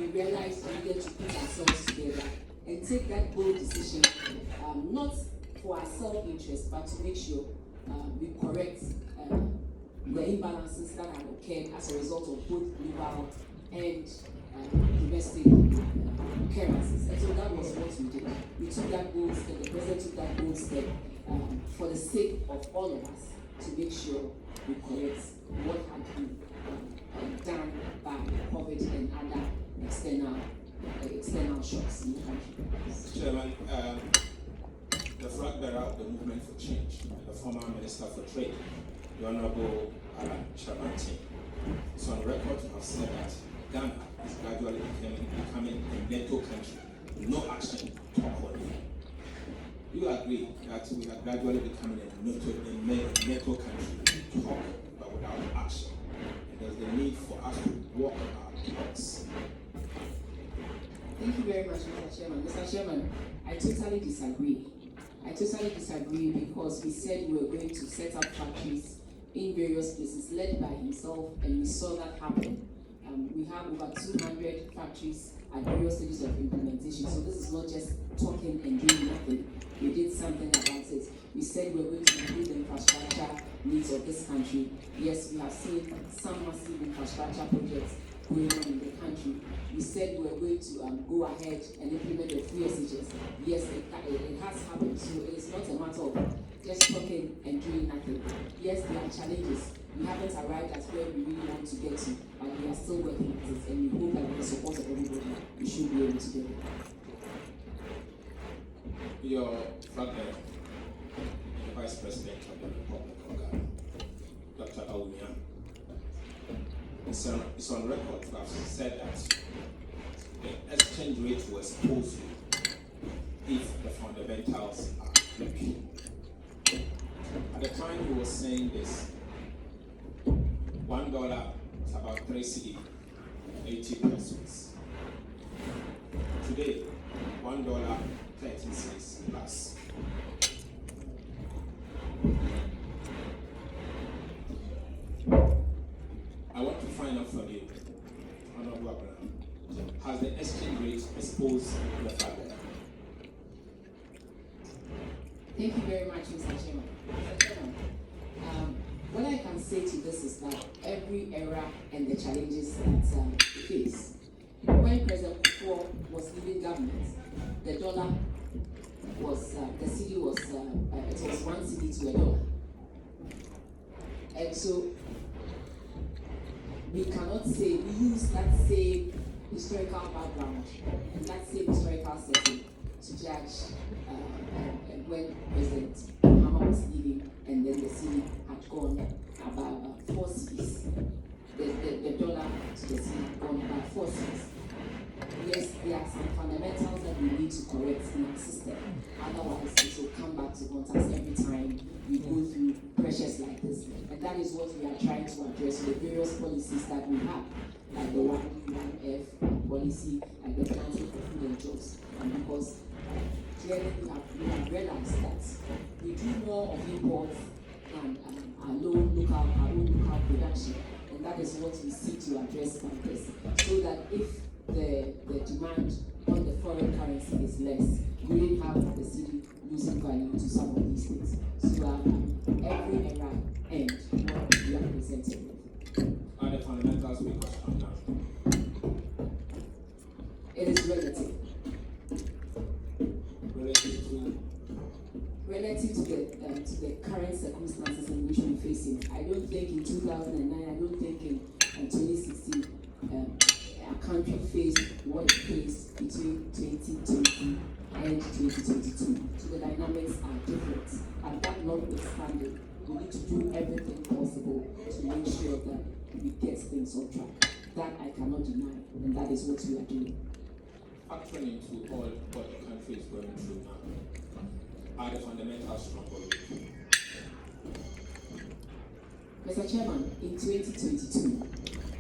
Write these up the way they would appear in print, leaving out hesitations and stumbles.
we realized we needed to put ourselves together and take that bold decision, not for our self-interest, but to make sure we correct the imbalances that have occurred as a result of both legal and domestic occurrences. And so that was what we did. We took that bold step, the president took that bold step for the sake of all of us to make sure we correct what had been done by COVID and other external shocks in the country. Chairman, the flag bearer of the Movement for Change, the former Minister for Trade, the Honorable Alan Chabanti, is on record to have said that Ghana is gradually becoming a NATO country with no action to uphold. Do you agree that we are gradually becoming a NATO country to talk but without action? And there's the need for us to walk our talks. Thank you very much, Mr. Chairman. Mr. Chairman, I totally disagree. Because we said we were going to set up factories in various places led by himself, and we saw that happen. We have over 200 factories at various stages of implementation. So this is not just talking and doing nothing. We did something about it. We said we were going to improve the infrastructure needs of this country. Yes, we have seen some massive infrastructure projects going on in the country. We said we were going to go ahead and implement the free SHS. Yes, it has happened. So it is not a matter of just talking and doing nothing. Yes, there are challenges. We haven't arrived at where we really want to get to, but we are still working at it, and we hope that with the support of everybody, we should be able to get it. Your father, the Vice President of the Republic of Ghana, Dr. Awumia, is on record to have said that the exchange rate will expose you if the fundamentals are weak. At the time he was saying this, $1 is about 3 cedi, 80 pesos. Today, $1, 13 cedis plus. I want to find out from you, Honorable Abraham, has the exchange rate exposed the fact that? Thank you very much, Mr. Chairman. What I can say to this is that every era and the challenges that we face. When President Kufuor was leaving government, the dollar was, the cedi was, it was 1 cedi to $1. And so we cannot say, we use that same historical background and that same historical setting to judge when President Mahama was leaving, and then the cedi had gone about 4 cedis. The dollar to the cedi had gone about 4 cedis. Yes, there are some fundamentals that we need to correct in our system. Otherwise, it will come back to haunt us every time we go through pressures like this. And that is what we are trying to address with the various policies that we have, like the 1F policy, like the Council for Food and Jobs. And because clearly we have realized that we do more of imports than our own local production. And that is what we seek to address by this. So that if the demand on the foreign currency is less, we will have the cedi losing value to some of these things. So every era and what we are presenting with. Are the fundamentals we question now? It is relative. Relative to the current circumstances in which we're facing. I don't think in 2009, I don't think in 2016, our country faced what it faced between 2020 and 2022. So the dynamics are different. And that notwithstanding, we need to do everything possible to make sure that we get things on track. That I cannot deny, and that is what we are doing. Factoring into all what the country is going through now, are the fundamentals strong for you? Mr. Chairman, in 2022,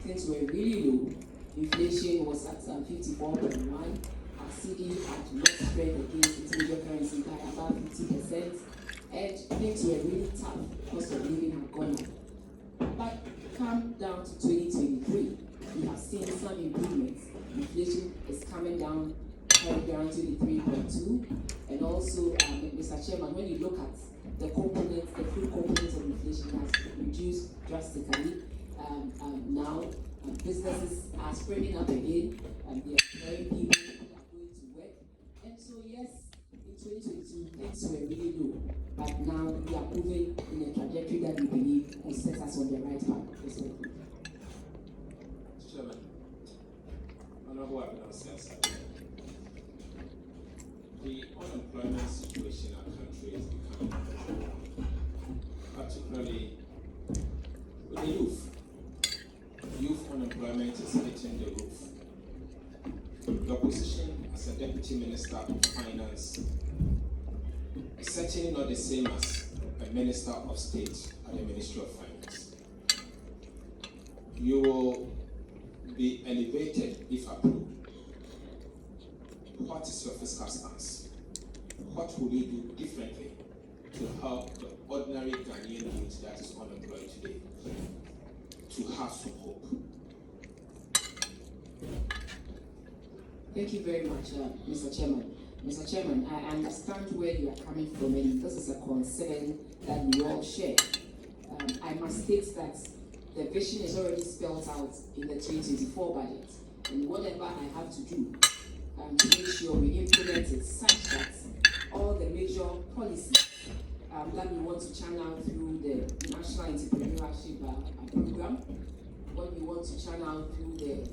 things were really low. Inflation was at 54.1. Our cedi had not spread against its major currency by about 50%, and things were really tough. Cost of living had gone up. But come down to 2023, we have seen some improvements. Inflation down, carried down to the 3.2. And also, Mr. Chairman, when you look at the components, the full components of inflation has reduced drastically. Now, businesses are springing up again, they are employing people who are going to work. And so, yes, in 2022, things were really low, but now we are moving in a trajectory that we believe will set us on the right path. Chairman, Honorable Abinansiasa, the unemployment situation in our country is becoming uncontrollable, particularly with the youth. Youth unemployment is hitting the roof. The opposition, as a Deputy Minister of Finance, is certainly not the same as a Minister of State at the Ministry of Finance. You will be elevated if approved. What is your fiscal stance? What will you do differently to help the ordinary Ghanaian youth that is unemployed today to have some hope? Thank you very much, Mr. Chairman. Mr. Chairman, I understand where you are coming from, and this is a concern that we all share. I must state that the vision is already spelled out in the 2024 budget, and whatever I have to do to make sure we implement it such that all the major policies that we want to channel through the National Entrepreneurship Program, what we want to channel through the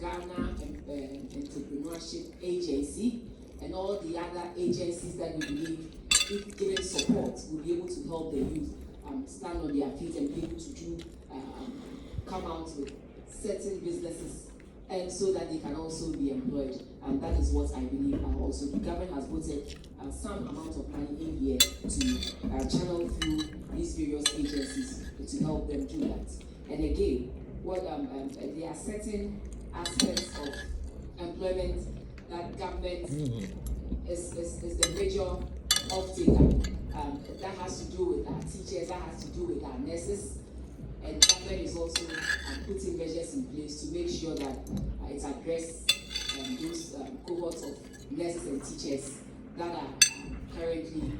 Ghana Entrepreneurship Agency, and all the other agencies that we believe, if given support, will be able to help the youth stand on their feet and be able to do, come out with certain businesses, and so that they can also be employed. And that is what I believe also the government has voted some amount of money in here to channel through these various agencies to help them do that. And again, what there are certain aspects of employment that government is the major off-taker. That has to do with our teachers, that has to do with our nurses, and government is also putting measures in place to make sure that it addresses those cohorts of nurses and teachers that are currently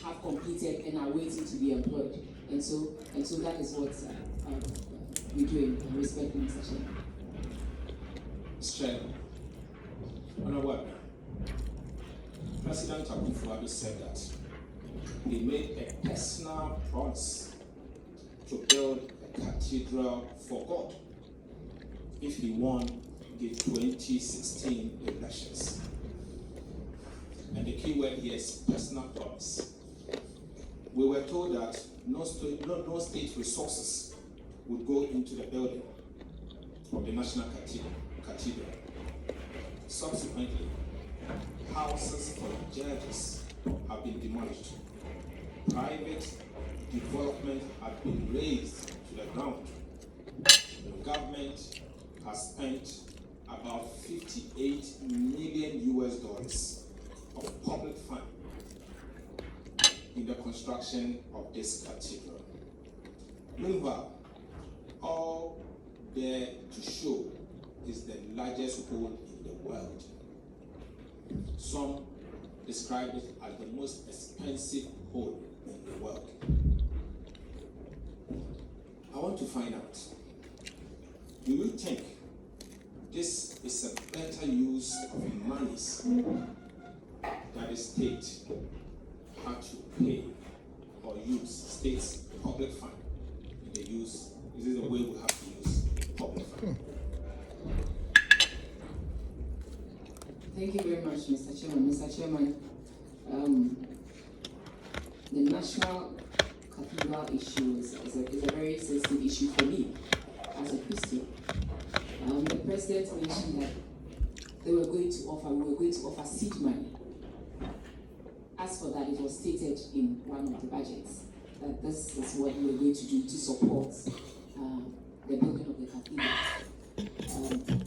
have completed and are waiting to be employed. And so that is what we're doing. Respectfully, Mr. Chairman. Mr. Chairman, Honorable President Akufo-Addo said that he made a personal promise to build a cathedral for God if he won the 2016 elections. And the key word here is personal promise. We were told that no state resources would go into the building of the National Cathedral. Subsequently, houses for judges have been demolished. Private development has been razed to the ground. The government has spent about $58 million of public fund in the construction of this cathedral. Meanwhile, all there to show is the largest hole in the world. Some describe it as the most expensive hole in the world. I want to find out, do you think this is a better use of monies that the state had to pay or use state's public fund in the use? Is this the way we have to use public fund? Thank you very much, Mr. Chairman. Mr. Chairman, the National Cathedral issue is a very sensitive issue for me as a Christian. The President mentioned that we were going to offer seed money. As for that, it was stated in one of the budgets that this is what we were going to do to support the building of the cathedral.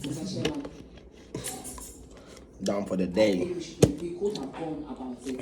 Mr. Chairman, down for the day. we could have gone about it